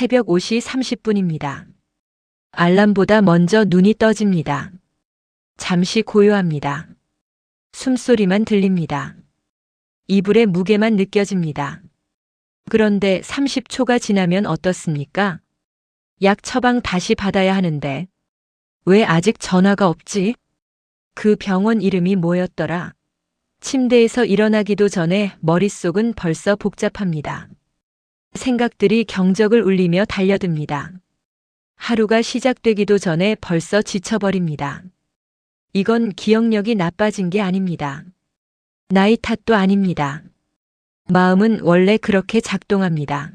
새벽 5시 30분입니다. 알람보다 먼저 눈이 떠집니다. 잠시 고요합니다. 숨소리만 들립니다. 이불의 무게만 느껴집니다. 그런데 30초가 지나면 어떻습니까? 약 처방 다시 받아야 하는데 왜 아직 전화가 없지? 그 병원 이름이 뭐였더라? 침대에서 일어나기도 전에 머릿속은 벌써 복잡합니다. 생각들이 경적을 울리며 달려듭니다. 하루가 시작되기도 전에 벌써 지쳐버립니다. 이건 기억력이 나빠진 게 아닙니다. 나이 탓도 아닙니다. 마음은 원래 그렇게 작동합니다.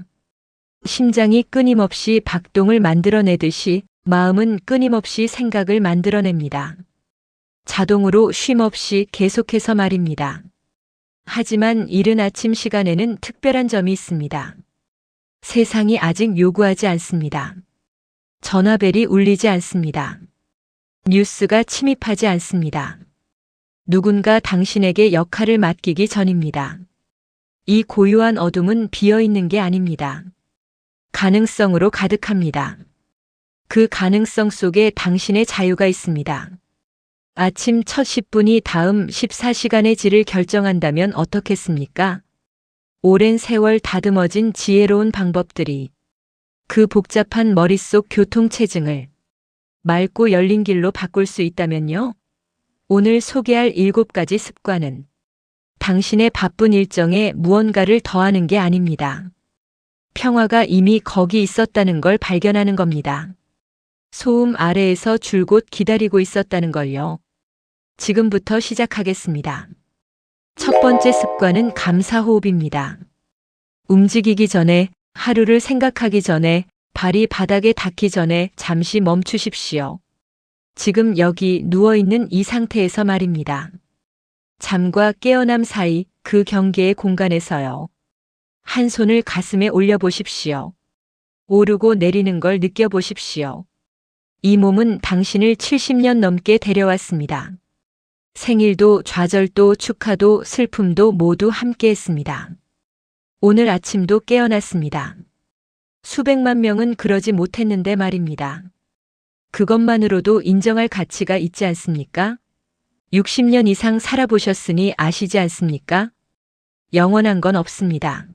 심장이 끊임없이 박동을 만들어내듯이 마음은 끊임없이 생각을 만들어냅니다. 자동으로 쉼없이 계속해서 말입니다. 하지만 이른 아침 시간에는 특별한 점이 있습니다. 세상이 아직 요구하지 않습니다. 전화벨이 울리지 않습니다. 뉴스가 침입하지 않습니다. 누군가 당신에게 역할을 맡기기 전입니다. 이 고요한 어둠은 비어있는 게 아닙니다. 가능성으로 가득합니다. 그 가능성 속에 당신의 자유가 있습니다. 아침 첫 10분이 다음 14시간의 질을 결정한다면 어떻겠습니까? 오랜 세월 다듬어진 지혜로운 방법들이 그 복잡한 머릿속 교통체증을 맑고 열린 길로 바꿀 수 있다면요? 오늘 소개할 7가지 습관은 당신의 바쁜 일정에 무언가를 더하는 게 아닙니다. 평화가 이미 거기 있었다는 걸 발견하는 겁니다. 소음 아래에서 줄곧 기다리고 있었다는 걸요. 지금부터 시작하겠습니다. 첫 번째 습관은 감사호흡입니다. 움직이기 전에, 하루를 생각하기 전에, 발이 바닥에 닿기 전에 잠시 멈추십시오. 지금 여기 누워있는 이 상태에서 말입니다. 잠과 깨어남 사이 그 경계의 공간에서요. 한 손을 가슴에 올려보십시오. 오르고 내리는 걸 느껴보십시오. 이 몸은 당신을 70년 넘게 데려왔습니다. 생일도 좌절도 축하도 슬픔도 모두 함께 했습니다. 오늘 아침도 깨어났습니다. 수백만 명은 그러지 못했는데 말입니다. 그것만으로도 인정할 가치가 있지 않습니까? 60년 이상 살아보셨으니 아시지 않습니까? 영원한 건 없습니다.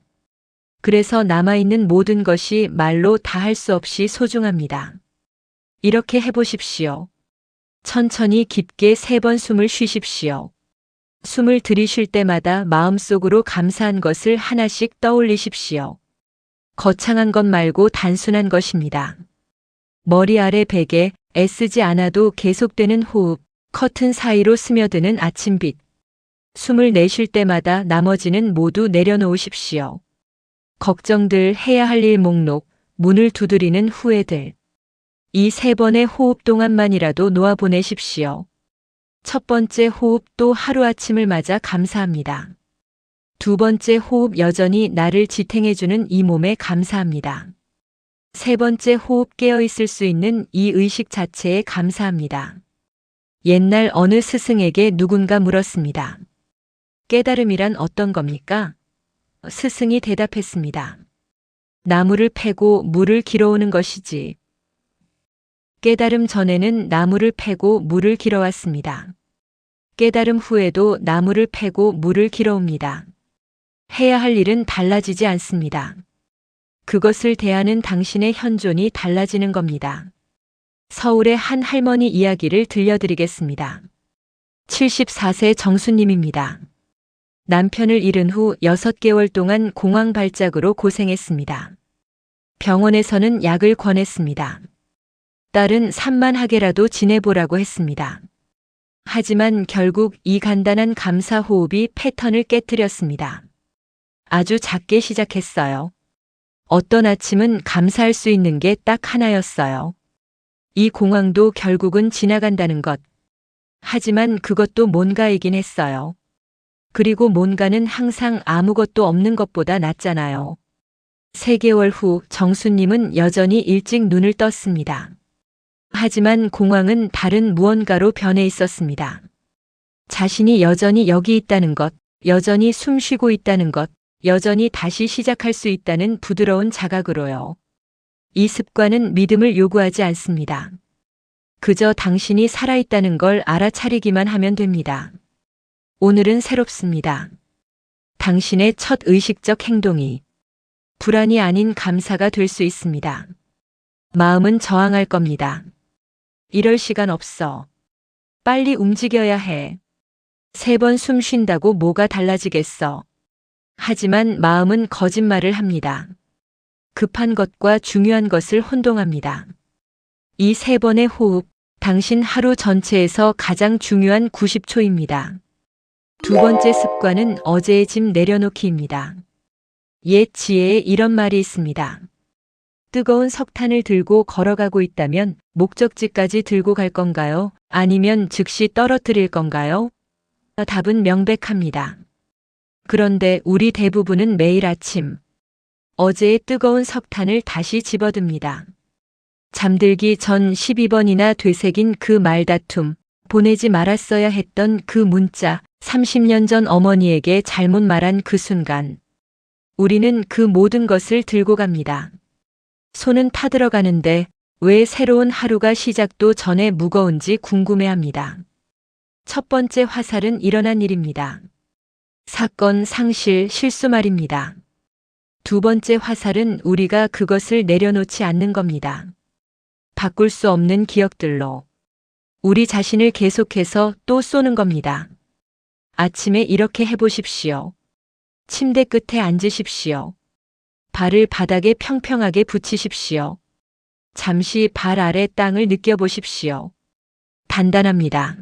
그래서 남아있는 모든 것이 말로 다 할 수 없이 소중합니다. 이렇게 해보십시오. 천천히 깊게 3번 숨을 쉬십시오. 숨을 들이쉴 때마다 마음속으로 감사한 것을 하나씩 떠올리십시오. 거창한 것 말고 단순한 것입니다. 머리 아래 베개, 애쓰지 않아도 계속되는 호흡, 커튼 사이로 스며드는 아침빛. 숨을 내쉴 때마다 나머지는 모두 내려놓으십시오. 걱정들, 해야 할 일 목록, 문을 두드리는 후회들. 이 3번의 호흡 동안만이라도 놓아보내십시오. 첫 번째 호흡 또 하루아침을 맞아 감사합니다. 두 번째 호흡 여전히 나를 지탱해주는 이 몸에 감사합니다. 세 번째 호흡 깨어있을 수 있는 이 의식 자체에 감사합니다. 옛날 어느 스승에게 누군가 물었습니다. 깨달음이란 어떤 겁니까? 스승이 대답했습니다. 나무를 패고 물을 길어오는 것이지. 깨달음 전에는 나무를 패고 물을 길어왔습니다. 깨달음 후에도 나무를 패고 물을 길어옵니다. 해야 할 일은 달라지지 않습니다. 그것을 대하는 당신의 현존이 달라지는 겁니다. 서울의 한 할머니 이야기를 들려드리겠습니다. 74세 정수님입니다. 남편을 잃은 후 6개월 동안 공황 발작으로 고생했습니다. 병원에서는 약을 권했습니다. 딸은 산만하게라도 지내보라고 했습니다. 하지만 결국 이 간단한 감사 호흡이 패턴을 깨뜨렸습니다. 아주 작게 시작했어요. 어떤 아침은 감사할 수 있는 게 딱 하나였어요. 이 공황도 결국은 지나간다는 것. 하지만 그것도 뭔가이긴 했어요. 그리고 뭔가는 항상 아무것도 없는 것보다 낫잖아요. 3개월 후 정수님은 여전히 일찍 눈을 떴습니다. 하지만 공황은 다른 무언가로 변해 있었습니다. 자신이 여전히 여기 있다는 것, 여전히 숨 쉬고 있다는 것, 여전히 다시 시작할 수 있다는 부드러운 자각으로요. 이 습관은 믿음을 요구하지 않습니다. 그저 당신이 살아있다는 걸 알아차리기만 하면 됩니다. 오늘은 새롭습니다. 당신의 첫 의식적 행동이 불안이 아닌 감사가 될 수 있습니다. 마음은 저항할 겁니다. 이럴 시간 없어. 빨리 움직여야 해. 3번 숨 쉰다고 뭐가 달라지겠어. 하지만 마음은 거짓말을 합니다. 급한 것과 중요한 것을 혼동합니다. 이 3번의 호흡, 당신 하루 전체에서 가장 중요한 90초입니다. 두 번째 습관은 어제의 짐 내려놓기입니다. 옛 지혜에 이런 말이 있습니다. 뜨거운 석탄을 들고 걸어가고 있다면 목적지까지 들고 갈 건가요? 아니면 즉시 떨어뜨릴 건가요? 답은 명백합니다. 그런데 우리 대부분은 매일 아침 어제의 뜨거운 석탄을 다시 집어듭니다. 잠들기 전 12번이나 되새긴 그 말다툼, 보내지 말았어야 했던 그 문자, 30년 전 어머니에게 잘못 말한 그 순간. 우리는 그 모든 것을 들고 갑니다. 손은 타들어가는데 왜 새로운 하루가 시작도 전에 무거운지 궁금해합니다. 첫 번째 화살은 일어난 일입니다. 사건, 상실, 실수 말입니다. 두 번째 화살은 우리가 그것을 내려놓지 않는 겁니다. 바꿀 수 없는 기억들로 우리 자신을 계속해서 또 쏘는 겁니다. 아침에 이렇게 해보십시오. 침대 끝에 앉으십시오. 발을 바닥에 평평하게 붙이십시오. 잠시 발 아래 땅을 느껴보십시오. 단단합니다.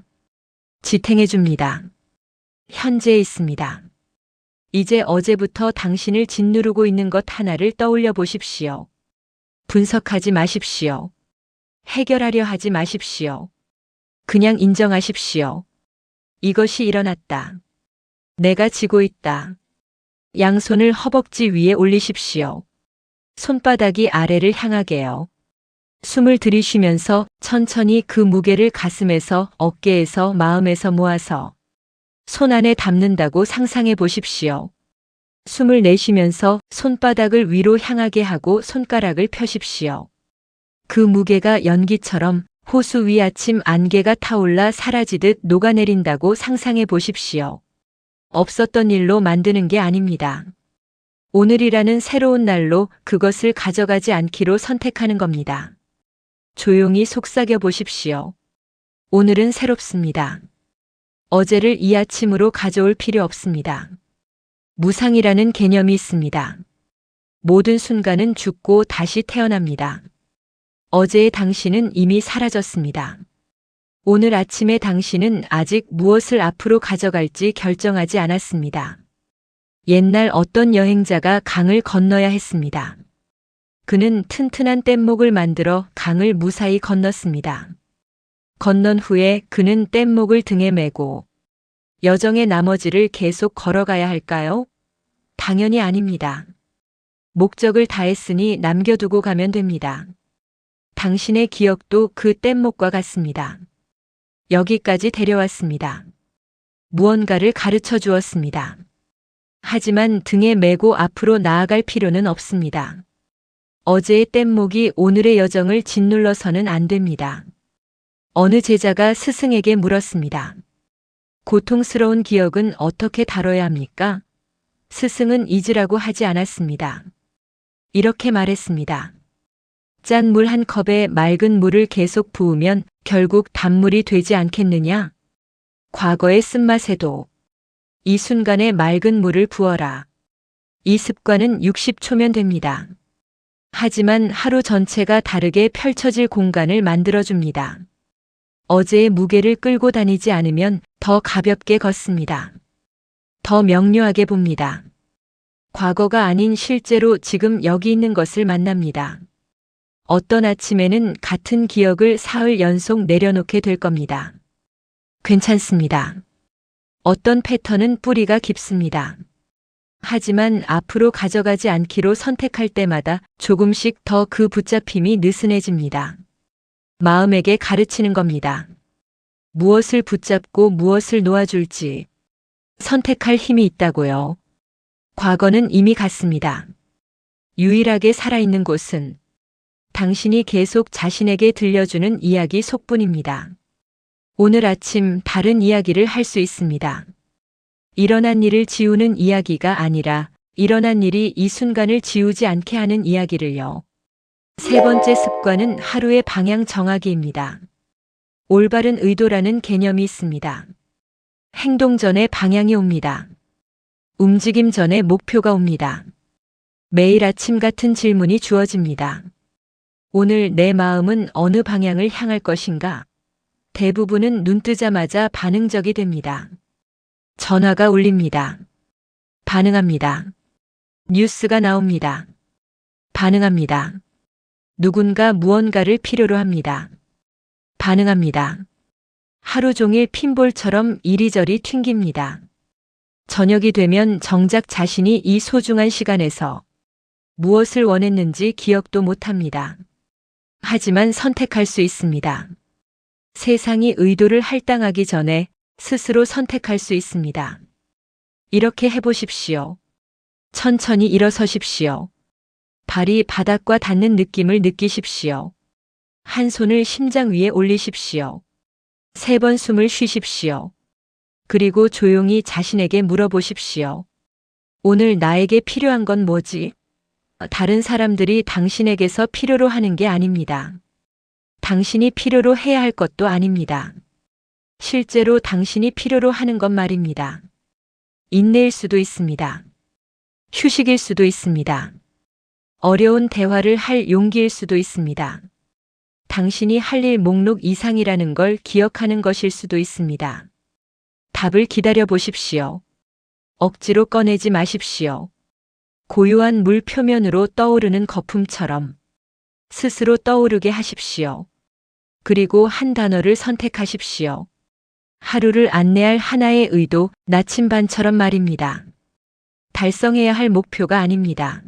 지탱해줍니다. 현재에 있습니다. 이제 어제부터 당신을 짓누르고 있는 것 하나를 떠올려 보십시오. 분석하지 마십시오. 해결하려 하지 마십시오. 그냥 인정하십시오. 이것이 일어났다. 내가 지고 있다. 양손을 허벅지 위에 올리십시오. 손바닥이 아래를 향하게요. 숨을 들이쉬면서 천천히 그 무게를 가슴에서, 어깨에서, 마음에서 모아서 손 안에 담는다고 상상해 보십시오. 숨을 내쉬면서 손바닥을 위로 향하게 하고 손가락을 펴십시오. 그 무게가 연기처럼 호수 위 아침 안개가 타올라 사라지듯 녹아내린다고 상상해 보십시오. 없었던 일로 만드는 게 아닙니다. 오늘이라는 새로운 날로 그것을 가져가지 않기로 선택하는 겁니다. 조용히 속삭여 보십시오. 오늘은 새롭습니다. 어제를 이 아침으로 가져올 필요 없습니다. 무상이라는 개념이 있습니다. 모든 순간은 죽고 다시 태어납니다. 어제의 당신은 이미 사라졌습니다. 오늘 아침의 당신은 아직 무엇을 앞으로 가져갈지 결정하지 않았습니다. 옛날 어떤 여행자가 강을 건너야 했습니다. 그는 튼튼한 뗏목을 만들어 강을 무사히 건넜습니다. 건넌 후에 그는 뗏목을 등에 메고 여정의 나머지를 계속 걸어가야 할까요? 당연히 아닙니다. 목적을 다했으니 남겨두고 가면 됩니다. 당신의 기억도 그 뗏목과 같습니다. 여기까지 데려왔습니다. 무언가를 가르쳐 주었습니다. 하지만 등에 메고 앞으로 나아갈 필요는 없습니다. 어제의 뗏목이 오늘의 여정을 짓눌러서는 안 됩니다. 어느 제자가 스승에게 물었습니다. 고통스러운 기억은 어떻게 다뤄야 합니까? 스승은 잊으라고 하지 않았습니다. 이렇게 말했습니다. 짠 물 한 컵에 맑은 물을 계속 부으면 결국 단물이 되지 않겠느냐? 과거의 쓴맛에도 이 순간에 맑은 물을 부어라. 이 습관은 60초면 됩니다. 하지만 하루 전체가 다르게 펼쳐질 공간을 만들어줍니다. 어제의 무게를 끌고 다니지 않으면 더 가볍게 걷습니다. 더 명료하게 봅니다. 과거가 아닌 실제로 지금 여기 있는 것을 만납니다. 어떤 아침에는 같은 기억을 사흘 연속 내려놓게 될 겁니다. 괜찮습니다. 어떤 패턴은 뿌리가 깊습니다. 하지만 앞으로 가져가지 않기로 선택할 때마다 조금씩 더 그 붙잡힘이 느슨해집니다. 마음에게 가르치는 겁니다. 무엇을 붙잡고 무엇을 놓아줄지 선택할 힘이 있다고요. 과거는 이미 갔습니다. 유일하게 살아있는 곳은 당신이 계속 자신에게 들려주는 이야기 속뿐입니다. 오늘 아침 다른 이야기를 할 수 있습니다. 일어난 일을 지우는 이야기가 아니라 일어난 일이 이 순간을 지우지 않게 하는 이야기를요. 세 번째 습관은 하루의 방향 정하기입니다. 올바른 의도라는 개념이 있습니다. 행동 전에 방향이 옵니다. 움직임 전에 목표가 옵니다. 매일 아침 같은 질문이 주어집니다. 오늘 내 마음은 어느 방향을 향할 것인가? 대부분은 눈 뜨자마자 반응적이 됩니다. 전화가 울립니다. 반응합니다. 뉴스가 나옵니다. 반응합니다. 누군가 무언가를 필요로 합니다. 반응합니다. 하루 종일 핀볼처럼 이리저리 튕깁니다. 저녁이 되면 정작 자신이 이 소중한 시간에서 무엇을 원했는지 기억도 못합니다. 하지만 선택할 수 있습니다. 세상이 의도를 할당하기 전에 스스로 선택할 수 있습니다. 이렇게 해보십시오. 천천히 일어서십시오. 발이 바닥과 닿는 느낌을 느끼십시오. 한 손을 심장 위에 올리십시오. 3번 숨을 쉬십시오. 그리고 조용히 자신에게 물어보십시오. 오늘 나에게 필요한 건 뭐지? 다른 사람들이 당신에게서 필요로 하는 게 아닙니다. 당신이 필요로 해야 할 것도 아닙니다. 실제로 당신이 필요로 하는 것 말입니다. 인내일 수도 있습니다. 휴식일 수도 있습니다. 어려운 대화를 할 용기일 수도 있습니다. 당신이 할 일 목록 이상이라는 걸 기억하는 것일 수도 있습니다. 답을 기다려 보십시오. 억지로 꺼내지 마십시오. 고요한 물 표면으로 떠오르는 거품처럼 스스로 떠오르게 하십시오. 그리고 한 단어를 선택하십시오. 하루를 안내할 하나의 의도, 나침반처럼 말입니다. 달성해야 할 목표가 아닙니다.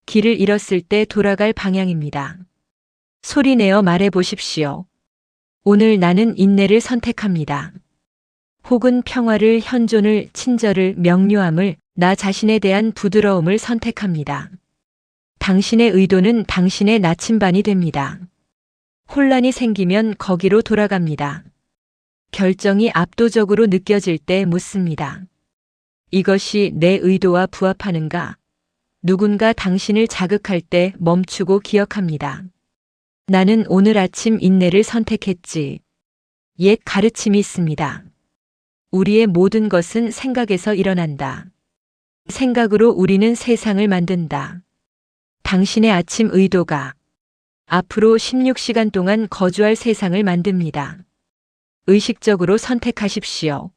길을 잃었을 때 돌아갈 방향입니다. 소리내어 말해 보십시오. 오늘 나는 인내를 선택합니다. 혹은 평화를, 현존을, 친절을, 명료함을, 나 자신에 대한 부드러움을 선택합니다. 당신의 의도는 당신의 나침반이 됩니다. 혼란이 생기면 거기로 돌아갑니다. 결정이 압도적으로 느껴질 때 묻습니다. 이것이 내 의도와 부합하는가? 누군가 당신을 자극할 때 멈추고 기억합니다. 나는 오늘 아침 인내를 선택했지. 옛 가르침이 있습니다. 우리의 모든 것은 생각에서 일어난다. 생각으로 우리는 세상을 만든다. 당신의 아침 의도가 앞으로 16시간 동안 거주할 세상을 만듭니다. 의식적으로 선택하십시오.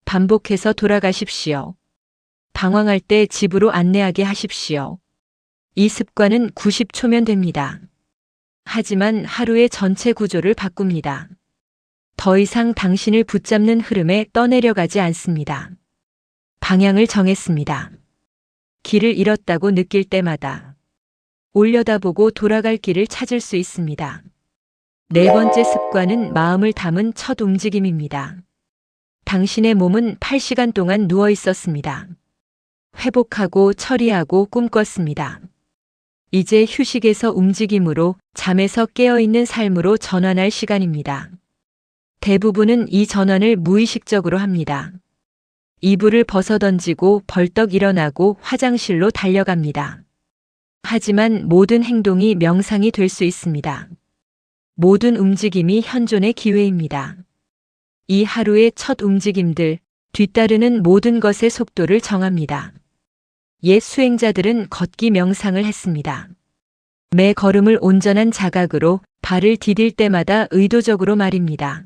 반복해서 돌아가십시오. 방황할 때 집으로 안내하게 하십시오. 이 습관은 90초면 됩니다. 하지만 하루의 전체 구조를 바꿉니다. 더 이상 당신을 붙잡는 흐름에 떠내려가지 않습니다. 방향을 정했습니다. 길을 잃었다고 느낄 때마다 올려다보고 돌아갈 길을 찾을 수 있습니다. 네 번째 습관은 마음을 담은 첫 움직임입니다. 당신의 몸은 8시간 동안 누워 있었습니다. 회복하고 처리하고 꿈꿨습니다. 이제 휴식에서 움직임으로, 잠에서 깨어있는 삶으로 전환할 시간입니다. 대부분은 이 전환을 무의식적으로 합니다. 이불을 벗어던지고 벌떡 일어나고 화장실로 달려갑니다. 하지만 모든 행동이 명상이 될 수 있습니다. 모든 움직임이 현존의 기회입니다. 이 하루의 첫 움직임들, 뒤따르는 모든 것의 속도를 정합니다. 옛 수행자들은 걷기 명상을 했습니다. 매 걸음을 온전한 자각으로 발을 디딜 때마다 의도적으로 말입니다.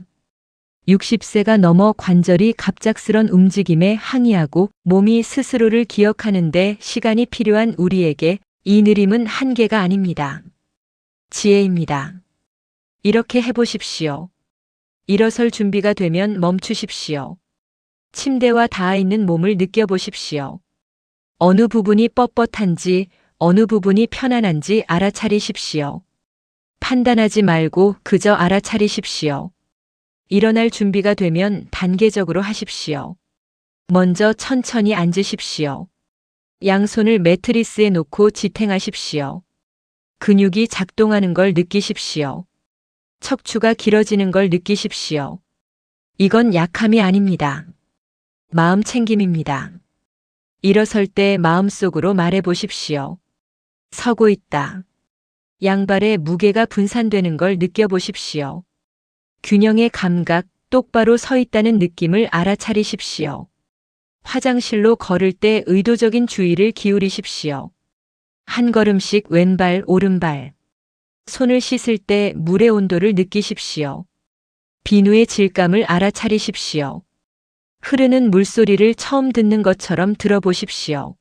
60세가 넘어 관절이 갑작스런 움직임에 항의하고 몸이 스스로를 기억하는데 시간이 필요한 우리에게 이 느림은 한계가 아닙니다. 지혜입니다. 이렇게 해보십시오. 일어설 준비가 되면 멈추십시오. 침대와 닿아 있는 몸을 느껴보십시오. 어느 부분이 뻣뻣한지, 어느 부분이 편안한지 알아차리십시오. 판단하지 말고 그저 알아차리십시오. 일어날 준비가 되면 단계적으로 하십시오. 먼저 천천히 앉으십시오. 양손을 매트리스에 놓고 지탱하십시오. 근육이 작동하는 걸 느끼십시오. 척추가 길어지는 걸 느끼십시오. 이건 약함이 아닙니다. 마음 챙김입니다. 일어설 때 마음속으로 말해 보십시오. 서고 있다. 양발의 무게가 분산되는 걸 느껴보십시오. 균형의 감각, 똑바로 서 있다는 느낌을 알아차리십시오. 화장실로 걸을 때 의도적인 주의를 기울이십시오. 한 걸음씩 왼발, 오른발. 손을 씻을 때 물의 온도를 느끼십시오. 비누의 질감을 알아차리십시오. 흐르는 물소리를 처음 듣는 것처럼 들어보십시오.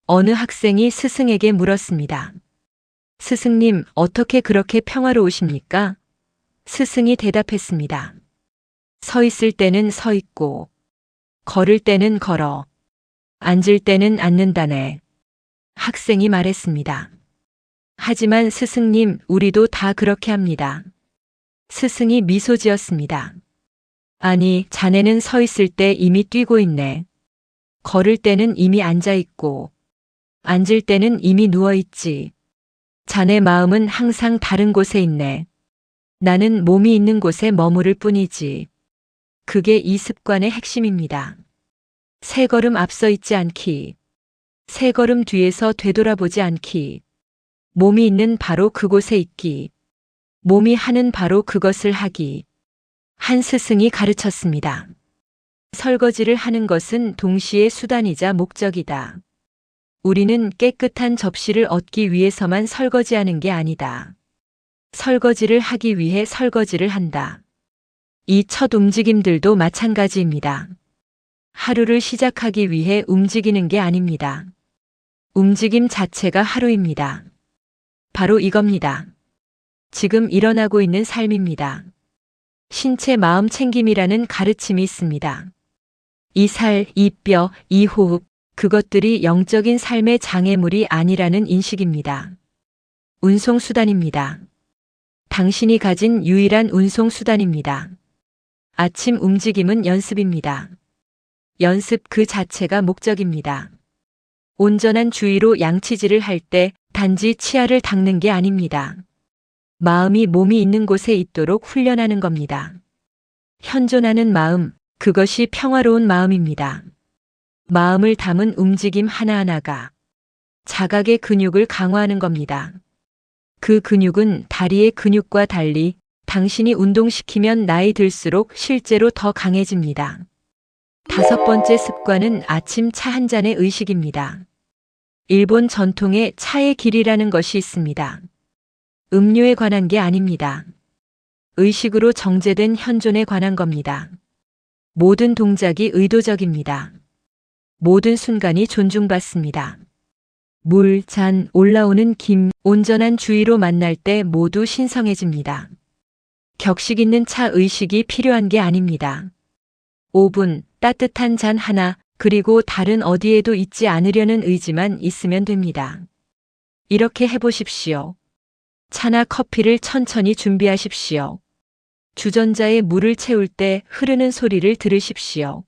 어느 학생이 스승에게 물었습니다. 스승님, 어떻게 그렇게 평화로우십니까? 스승이 대답했습니다. 서 있을 때는 서 있고, 걸을 때는 걸어, 앉을 때는 앉는다네. 학생이 말했습니다. 하지만 스승님, 우리도 다 그렇게 합니다. 스승이 미소 지었습니다. 아니, 자네는 서 있을 때 이미 뛰고 있네. 걸을 때는 이미 앉아 있고, 앉을 때는 이미 누워 있지. 자네 마음은 항상 다른 곳에 있네. 나는 몸이 있는 곳에 머무를 뿐이지. 그게 이 습관의 핵심입니다. 세 걸음 앞서 있지 않기. 세 걸음 뒤에서 되돌아보지 않기. 몸이 있는 바로 그곳에 있기. 몸이 하는 바로 그것을 하기. 한 스승이 가르쳤습니다. 설거지를 하는 것은 동시에 수단이자 목적이다. 우리는 깨끗한 접시를 얻기 위해서만 설거지하는 게 아니다. 설거지를 하기 위해 설거지를 한다. 이 첫 움직임들도 마찬가지입니다. 하루를 시작하기 위해 움직이는 게 아닙니다. 움직임 자체가 하루입니다. 바로 이겁니다. 지금 일어나고 있는 삶입니다. 신체 마음 챙김이라는 가르침이 있습니다. 이 살, 이 뼈, 이 호흡, 그것들이 영적인 삶의 장애물이 아니라는 인식입니다. 운송수단입니다. 당신이 가진 유일한 운송수단입니다. 아침 움직임은 연습입니다. 연습 그 자체가 목적입니다. 온전한 주의로 양치질을 할 때 단지 치아를 닦는 게 아닙니다. 마음이 몸이 있는 곳에 있도록 훈련하는 겁니다. 현존하는 마음, 그것이 평화로운 마음입니다. 마음을 담은 움직임 하나하나가 자각의 근육을 강화하는 겁니다. 그 근육은 다리의 근육과 달리 당신이 운동시키면 나이 들수록 실제로 더 강해집니다. 다섯 번째 습관은 아침 차 한 잔의 의식입니다. 일본 전통의 차의 길이라는 것이 있습니다. 음료에 관한 게 아닙니다. 의식으로 정제된 현존에 관한 겁니다. 모든 동작이 의도적입니다. 모든 순간이 존중받습니다. 물, 잔, 올라오는 김, 온전한 주의로 만날 때 모두 신성해집니다. 격식 있는 차 의식이 필요한 게 아닙니다. 5분, 따뜻한 잔 하나, 그리고 다른 어디에도 있지 않으려는 의지만 있으면 됩니다. 이렇게 해보십시오. 차나 커피를 천천히 준비하십시오. 주전자에 물을 채울 때 흐르는 소리를 들으십시오.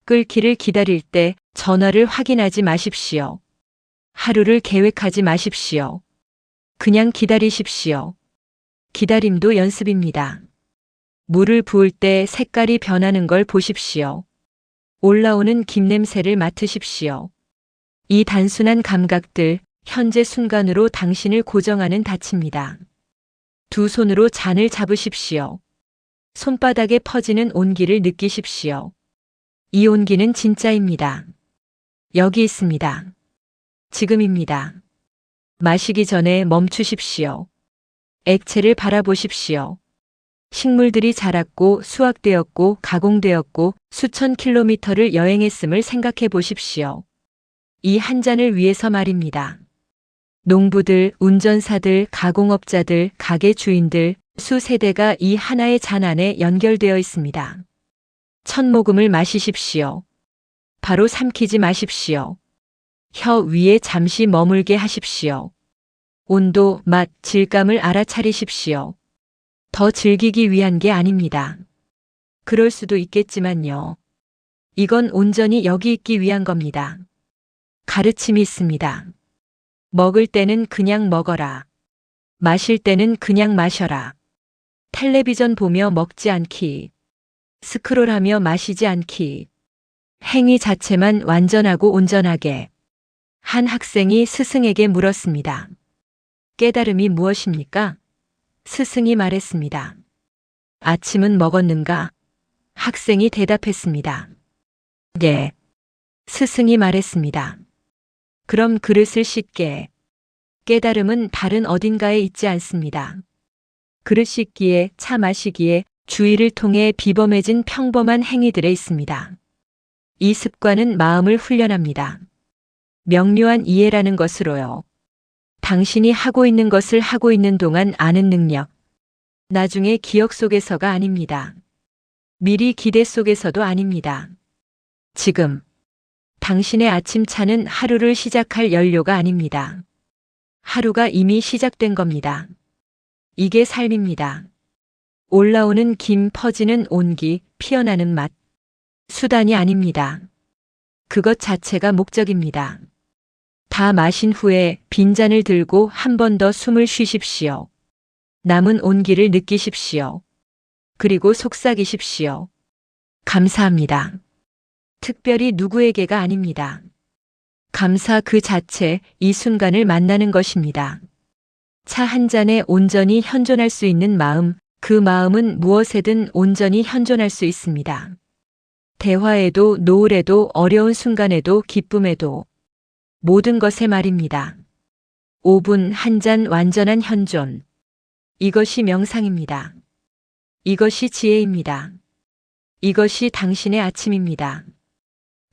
끓기를 기다릴 때 전화를 확인하지 마십시오. 하루를 계획하지 마십시오. 그냥 기다리십시오. 기다림도 연습입니다. 물을 부을 때 색깔이 변하는 걸 보십시오. 올라오는 김 냄새를 맡으십시오. 이 단순한 감각들, 현재 순간으로 당신을 고정하는 닻입니다. 두 손으로 잔을 잡으십시오. 손바닥에 퍼지는 온기를 느끼십시오. 이 온기는 진짜입니다. 여기 있습니다. 지금입니다. 마시기 전에 멈추십시오. 액체를 바라보십시오. 식물들이 자랐고 수확되었고 가공되었고 수천 킬로미터를 여행했음을 생각해 보십시오. 이 한 잔을 위해서 말입니다. 농부들, 운전사들, 가공업자들, 가게 주인들, 수세대가 이 하나의 잔 안에 연결되어 있습니다. 첫 모금을 마시십시오. 바로 삼키지 마십시오. 혀 위에 잠시 머물게 하십시오. 온도, 맛, 질감을 알아차리십시오. 더 즐기기 위한 게 아닙니다. 그럴 수도 있겠지만요. 이건 온전히 여기 있기 위한 겁니다. 가르침이 있습니다. 먹을 때는 그냥 먹어라. 마실 때는 그냥 마셔라. 텔레비전 보며 먹지 않기. 스크롤하며 마시지 않기. 행위 자체만 완전하고 온전하게. 한 학생이 스승에게 물었습니다. 깨달음이 무엇입니까? 스승이 말했습니다. 아침은 먹었는가? 학생이 대답했습니다. 예. 스승이 말했습니다. 그럼 그릇을 씻게. 깨달음은 다른 어딘가에 있지 않습니다. 그릇 씻기에, 차 마시기에, 주의를 통해 비범해진 평범한 행위들에 있습니다. 이 습관은 마음을 훈련합니다. 명료한 이해라는 것으로요. 당신이 하고 있는 것을 하고 있는 동안 아는 능력. 나중에 기억 속에서가 아닙니다. 미리 기대 속에서도 아닙니다. 지금. 당신의 아침차는 하루를 시작할 연료가 아닙니다. 하루가 이미 시작된 겁니다. 이게 삶입니다. 올라오는 김, 퍼지는 온기, 피어나는 맛. 수단이 아닙니다. 그것 자체가 목적입니다. 다 마신 후에 빈잔을 들고 한 번 더 숨을 쉬십시오. 남은 온기를 느끼십시오. 그리고 속삭이십시오. 감사합니다. 특별히 누구에게가 아닙니다. 감사 그 자체, 이 순간을 만나는 것입니다. 차 한 잔에 온전히 현존할 수 있는 마음, 그 마음은 무엇에든 온전히 현존할 수 있습니다. 대화에도, 노을에도, 어려운 순간에도, 기쁨에도, 모든 것에 말입니다. 5분 한 잔 완전한 현존. 이것이 명상입니다. 이것이 지혜입니다. 이것이 당신의 아침입니다.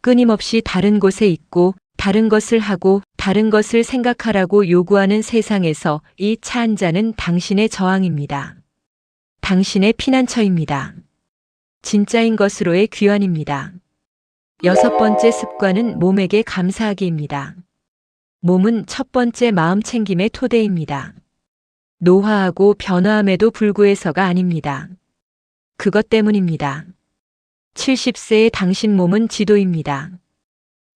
끊임없이 다른 곳에 있고, 다른 것을 하고, 다른 것을 생각하라고 요구하는 세상에서 이 차 한 잔은 당신의 저항입니다. 당신의 피난처입니다. 진짜인 것으로의 귀환입니다. 6번째 습관은 몸에게 감사하기입니다. 몸은 첫 번째 마음 챙김의 토대입니다. 노화하고 변화함에도 불구해서가 아닙니다. 그것 때문입니다. 70세의 당신 몸은 지도입니다.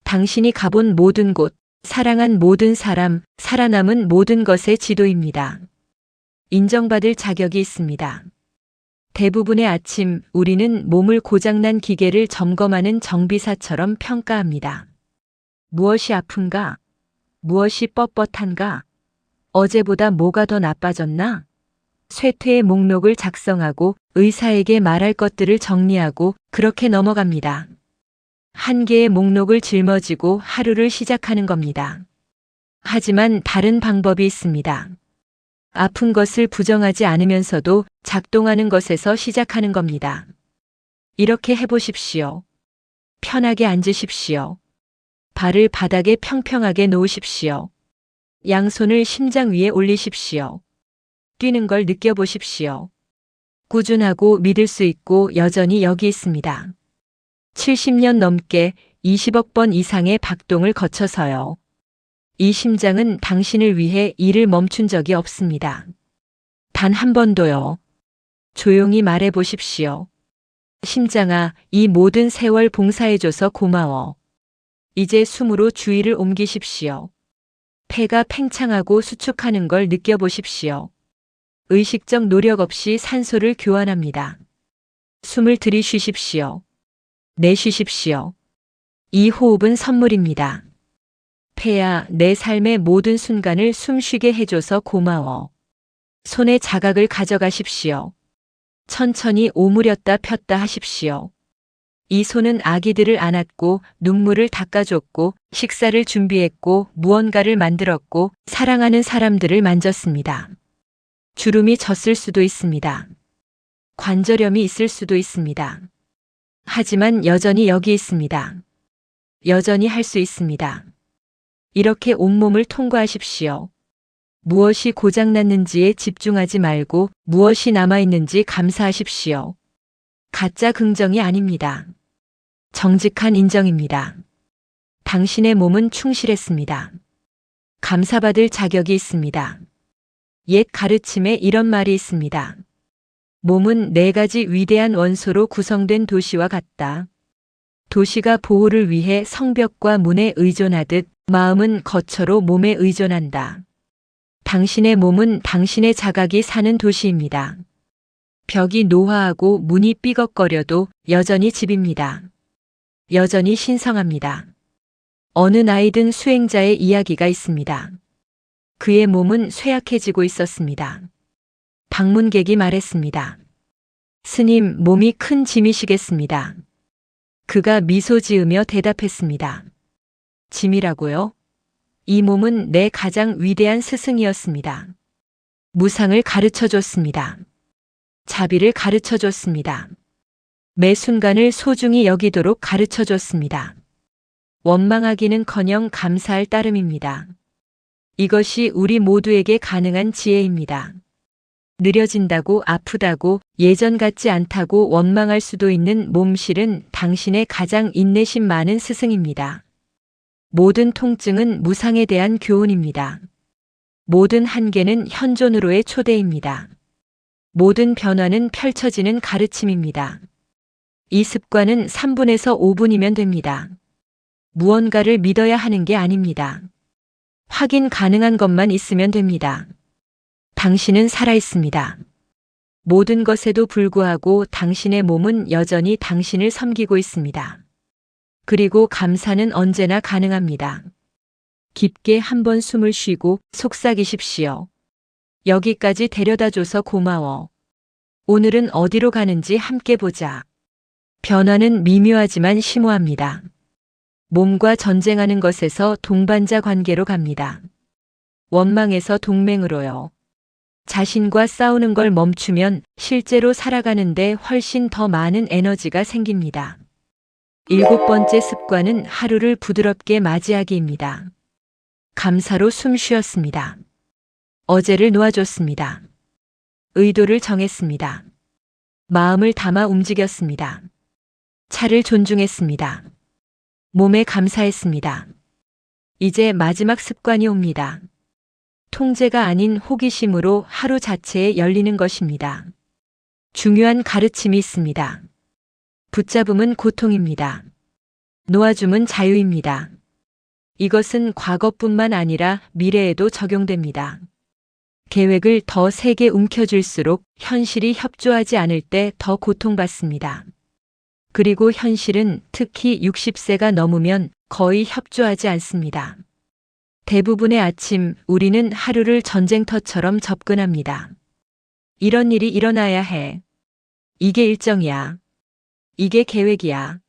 당신이 가본 모든 곳, 사랑한 모든 사람, 살아남은 모든 것의 지도입니다. 인정받을 자격이 있습니다. 대부분의 아침 우리는 몸을 고장난 기계를 점검하는 정비사처럼 평가합니다. 무엇이 아픈가? 무엇이 뻣뻣한가? 어제보다 뭐가 더 나빠졌나? 쇠퇴의 목록을 작성하고 의사에게 말할 것들을 정리하고 그렇게 넘어갑니다. 한 개의 목록을 짊어지고 하루를 시작하는 겁니다. 하지만 다른 방법이 있습니다. 아픈 것을 부정하지 않으면서도 작동하는 것에서 시작하는 겁니다. 이렇게 해보십시오. 편하게 앉으십시오. 발을 바닥에 평평하게 놓으십시오. 양손을 심장 위에 올리십시오. 뛰는 걸 느껴보십시오. 꾸준하고 믿을 수 있고 여전히 여기 있습니다. 70년 넘게 20억 번 이상의 박동을 거쳐서요. 이 심장은 당신을 위해 일을 멈춘 적이 없습니다. 단 한 번도요. 조용히 말해 보십시오. 심장아, 이 모든 세월 봉사해줘서 고마워. 이제 숨으로 주의를 옮기십시오. 폐가 팽창하고 수축하는 걸 느껴보십시오. 의식적 노력 없이 산소를 교환합니다. 숨을 들이쉬십시오. 내쉬십시오. 이 호흡은 선물입니다. 폐야, 내 삶의 모든 순간을 숨쉬게 해줘서 고마워. 손의 자각을 가져가십시오. 천천히 오므렸다 폈다 하십시오. 이 손은 아기들을 안았고 눈물을 닦아줬고 식사를 준비했고 무언가를 만들었고 사랑하는 사람들을 만졌습니다. 주름이 졌을 수도 있습니다. 관절염이 있을 수도 있습니다. 하지만 여전히 여기 있습니다. 여전히 할 수 있습니다. 이렇게 온몸을 통과하십시오. 무엇이 고장났는지에 집중하지 말고 무엇이 남아있는지 감사하십시오. 가짜 긍정이 아닙니다. 정직한 인정입니다. 당신의 몸은 충실했습니다. 감사받을 자격이 있습니다. 옛 가르침에 이런 말이 있습니다. 몸은 4가지 위대한 원소로 구성된 도시와 같다. 도시가 보호를 위해 성벽과 문에 의존하듯 마음은 거처로 몸에 의존한다. 당신의 몸은 당신의 자각이 사는 도시입니다. 벽이 노화하고 문이 삐걱거려도 여전히 집입니다. 여전히 신성합니다. 어느 나이든 수행자의 이야기가 있습니다. 그의 몸은 쇠약해지고 있었습니다. 방문객이 말했습니다. 스님, 몸이 큰 짐이시겠습니다. 그가 미소 지으며 대답했습니다. 짐이라고요? 이 몸은 내 가장 위대한 스승이었습니다. 무상을 가르쳐 줬습니다. 자비를 가르쳐 줬습니다. 매 순간을 소중히 여기도록 가르쳐 줬습니다. 원망하기는커녕 감사할 따름입니다. 이것이 우리 모두에게 가능한 지혜입니다. 느려진다고 아프다고 예전 같지 않다고 원망할 수도 있는 몸실은 당신의 가장 인내심 많은 스승입니다. 모든 통증은 무상에 대한 교훈입니다. 모든 한계는 현존으로의 초대입니다. 모든 변화는 펼쳐지는 가르침입니다. 이 습관은 3분에서 5분이면 됩니다. 무언가를 믿어야 하는 게 아닙니다. 확인 가능한 것만 있으면 됩니다. 당신은 살아있습니다. 모든 것에도 불구하고 당신의 몸은 여전히 당신을 섬기고 있습니다. 그리고 감사는 언제나 가능합니다. 깊게 한번 숨을 쉬고 속삭이십시오. 여기까지 데려다줘서 고마워. 오늘은 어디로 가는지 함께 보자. 변화는 미묘하지만 심오합니다. 몸과 전쟁하는 것에서 동반자 관계로 갑니다. 원망에서 동맹으로요. 자신과 싸우는 걸 멈추면 실제로 살아가는데 훨씬 더 많은 에너지가 생깁니다. 7번째 습관은 하루를 부드럽게 맞이하기입니다. 감사로 숨 쉬었습니다. 어제를 놓아줬습니다. 의도를 정했습니다. 마음을 담아 움직였습니다. 차를 존중했습니다. 몸에 감사했습니다. 이제 마지막 습관이 옵니다. 통제가 아닌 호기심으로 하루 자체에 열리는 것입니다. 중요한 가르침이 있습니다. 붙잡음은 고통입니다. 놓아줌은 자유입니다. 이것은 과거뿐만 아니라 미래에도 적용됩니다. 계획을 더 세게 움켜쥘수록 현실이 협조하지 않을 때 더 고통받습니다. 그리고 현실은 특히 60세가 넘으면 거의 협조하지 않습니다. 대부분의 아침 우리는 하루를 전쟁터처럼 접근합니다. 이런 일이 일어나야 해. 이게 일정이야. 이게 계획이야.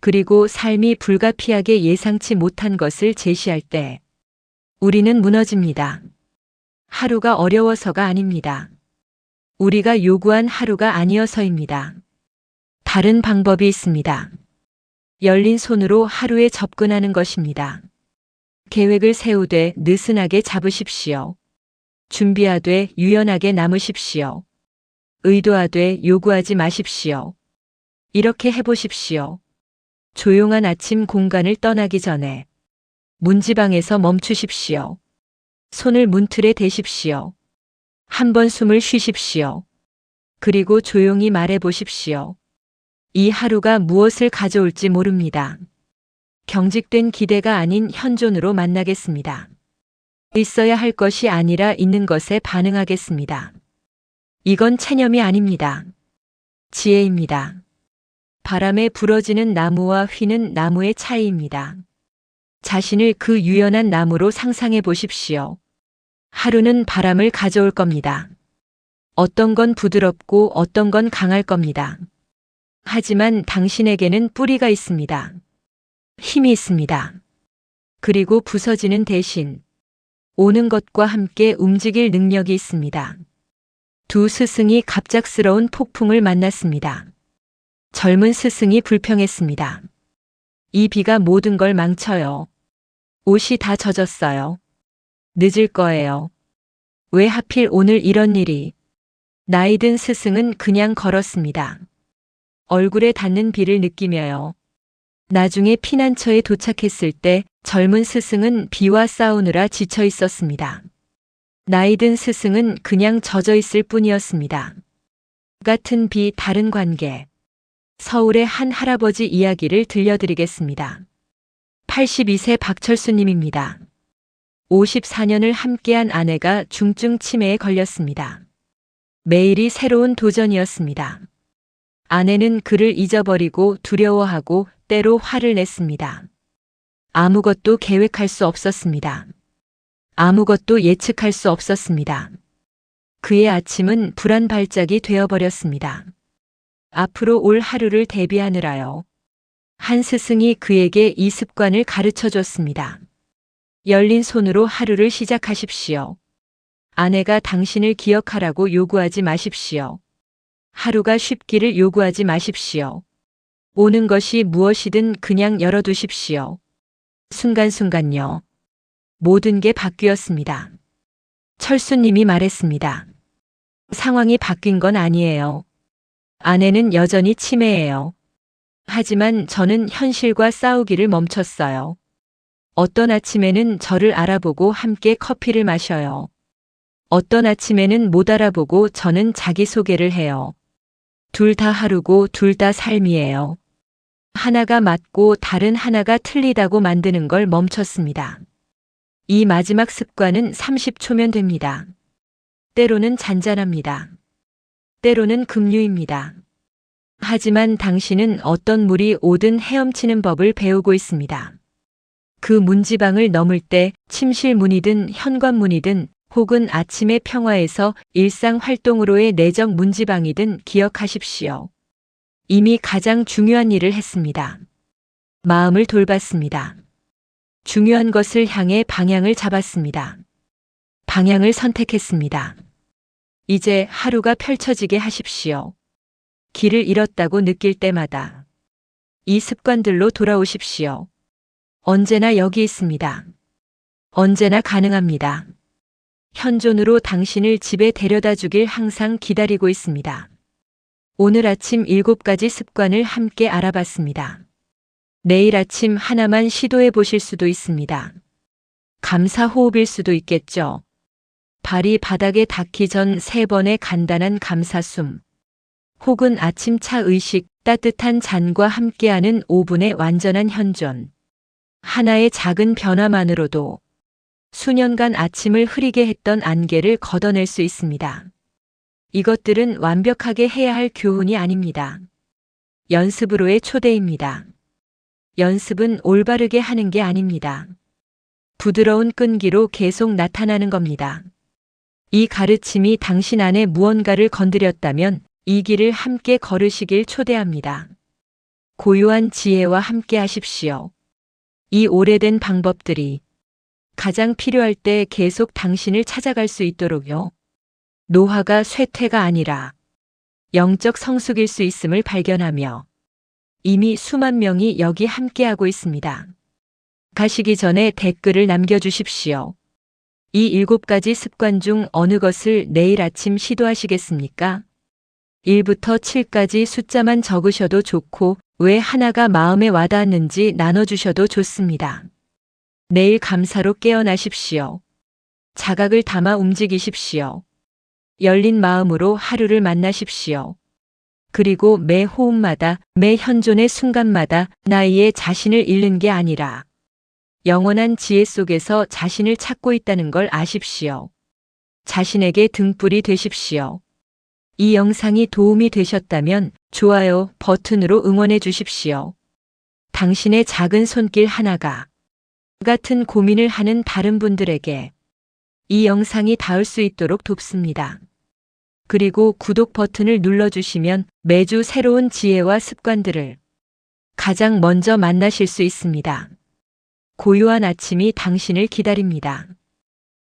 그리고 삶이 불가피하게 예상치 못한 것을 제시할 때 우리는 무너집니다. 하루가 어려워서가 아닙니다. 우리가 요구한 하루가 아니어서입니다. 다른 방법이 있습니다. 열린 손으로 하루에 접근하는 것입니다. 계획을 세우되 느슨하게 잡으십시오. 준비하되 유연하게 남으십시오. 의도하되 요구하지 마십시오. 이렇게 해보십시오. 조용한 아침 공간을 떠나기 전에 문지방에서 멈추십시오. 손을 문틀에 대십시오. 한번 숨을 쉬십시오. 그리고 조용히 말해보십시오. 이 하루가 무엇을 가져올지 모릅니다. 경직된 기대가 아닌 현존으로 만나겠습니다. 있어야 할 것이 아니라 있는 것에 반응하겠습니다. 이건 체념이 아닙니다. 지혜입니다. 바람에 부러지는 나무와 휘는 나무의 차이입니다. 자신을 그 유연한 나무로 상상해 보십시오. 하루는 바람을 가져올 겁니다. 어떤 건 부드럽고 어떤 건 강할 겁니다. 하지만 당신에게는 뿌리가 있습니다. 힘이 있습니다. 그리고 부서지는 대신 오는 것과 함께 움직일 능력이 있습니다. 두 스승이 갑작스러운 폭풍을 만났습니다. 젊은 스승이 불평했습니다. 이 비가 모든 걸 망쳐요. 옷이 다 젖었어요. 늦을 거예요. 왜 하필 오늘 이런 일이? 나이 든 스승은 그냥 걸었습니다. 얼굴에 닿는 비를 느끼며요. 나중에 피난처에 도착했을 때 젊은 스승은 비와 싸우느라 지쳐 있었습니다. 나이 든 스승은 그냥 젖어 있을 뿐이었습니다. 같은 비 다른 관계. 서울의 한 할아버지 이야기를 들려드리겠습니다. 82세 박철수님입니다. 54년을 함께한 아내가 중증 치매에 걸렸습니다. 매일이 새로운 도전이었습니다. 아내는 그를 잊어버리고 두려워하고 때로 화를 냈습니다. 아무것도 계획할 수 없었습니다. 아무것도 예측할 수 없었습니다. 그의 아침은 불안 발작이 되어버렸습니다. 앞으로 올 하루를 대비하느라요. 한 스승이 그에게 이 습관을 가르쳐 줬습니다. 열린 손으로 하루를 시작하십시오. 아내가 당신을 기억하라고 요구하지 마십시오. 하루가 쉽기를 요구하지 마십시오. 오는 것이 무엇이든 그냥 열어두십시오. 순간순간요. 모든 게 바뀌었습니다. 철수님이 말했습니다. 상황이 바뀐 건 아니에요. 아내는 여전히 치매예요. 하지만 저는 현실과 싸우기를 멈췄어요. 어떤 아침에는 저를 알아보고 함께 커피를 마셔요. 어떤 아침에는 못 알아보고 저는 자기소개를 해요. 둘 다 하루고 둘 다 삶이에요. 하나가 맞고 다른 하나가 틀리다고 만드는 걸 멈췄습니다. 이 마지막 습관은 30초면 됩니다. 때로는 잔잔합니다. 때로는 급류입니다. 하지만 당신은 어떤 물이 오든 헤엄치는 법을 배우고 있습니다. 그 문지방을 넘을 때 침실 문이든 현관문이든 혹은 아침의 평화에서 일상 활동으로의 내적 문지방이든 기억하십시오. 이미 가장 중요한 일을 했습니다. 마음을 돌봤습니다. 중요한 것을 향해 방향을 잡았습니다. 방향을 선택했습니다. 이제 하루가 펼쳐지게 하십시오. 길을 잃었다고 느낄 때마다 이 습관들로 돌아오십시오. 언제나 여기 있습니다. 언제나 가능합니다. 현존으로 당신을 집에 데려다 주길 항상 기다리고 있습니다. 오늘 아침 7가지 습관을 함께 알아봤습니다. 내일 아침 하나만 시도해 보실 수도 있습니다. 감사 호흡일 수도 있겠죠. 발이 바닥에 닿기 전 3번의 간단한 감사숨. 혹은 아침차 의식, 따뜻한 잔과 함께하는 5분의 완전한 현존. 하나의 작은 변화만으로도 수년간 아침을 흐리게 했던 안개를 걷어낼 수 있습니다. 이것들은 완벽하게 해야 할 교훈이 아닙니다. 연습으로의 초대입니다. 연습은 올바르게 하는 게 아닙니다. 부드러운 끈기로 계속 나타나는 겁니다. 이 가르침이 당신 안에 무언가를 건드렸다면 이 길을 함께 걸으시길 초대합니다. 고요한 지혜와 함께 하십시오. 이 오래된 방법들이 가장 필요할 때 계속 당신을 찾아갈 수 있도록요. 노화가 쇠퇴가 아니라 영적 성숙일 수 있음을 발견하며 이미 수만 명이 여기 함께하고 있습니다. 가시기 전에 댓글을 남겨주십시오. 이 7가지 습관 중 어느 것을 내일 아침 시도하시겠습니까? 1부터 7까지 숫자만 적으셔도 좋고 왜 하나가 마음에 와닿았는지 나눠주셔도 좋습니다. 내일 감사로 깨어나십시오. 자각을 담아 움직이십시오. 열린 마음으로 하루를 만나십시오. 그리고 매 호흡마다, 매 현존의 순간마다 나의 자신을 잃는 게 아니라 영원한 지혜 속에서 자신을 찾고 있다는 걸 아십시오. 자신에게 등불이 되십시오. 이 영상이 도움이 되셨다면 좋아요 버튼으로 응원해 주십시오. 당신의 작은 손길 하나가 같은 고민을 하는 다른 분들에게 이 영상이 닿을 수 있도록 돕습니다. 그리고 구독 버튼을 눌러주시면 매주 새로운 지혜와 습관들을 가장 먼저 만나실 수 있습니다. 고요한 아침이 당신을 기다립니다.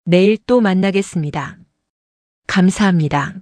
내일 또 만나겠습니다. 감사합니다.